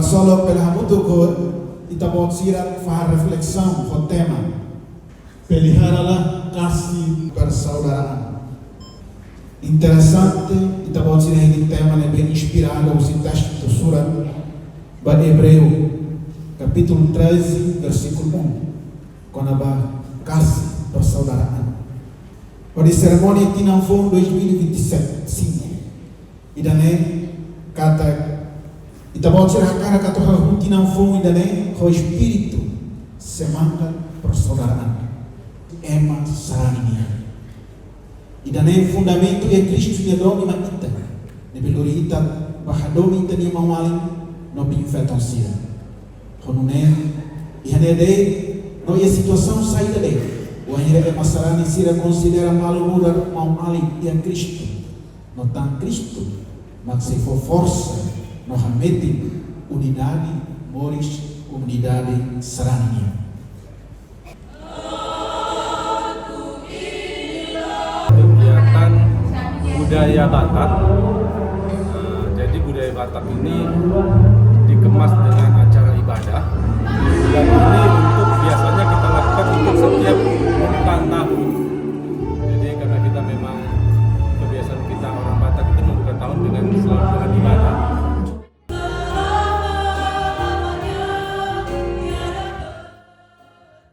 solo pela muito ita bot sirat fahar reflexão com tema peliharalah kasih persaudaraan. Interessante ita bot sirat ini tema yang bem inspirado o texto do surat ba Hebreu capítulo 13 versículo 1 quando aba kasih persaudaraan. Pada seremoni Tinanfon 2027 sim idane kata ita bot sirat cara kata Tinanfon idane o espírito semana persaudaraan ema sarania idane fundamento é Cristo de domi matita ne belori ita bahadomi ita ni mawali no binfeton sira honune ihane de no ia situação saída de o ainda é masarani sira considera malo mudar mau ali ia Cristo no tan Cristo mas se for força no hameti unidade moris unidade sarania. Kegiatan budaya Batak. Jadi budaya Batak ini dikemas dengan acara ibadah dan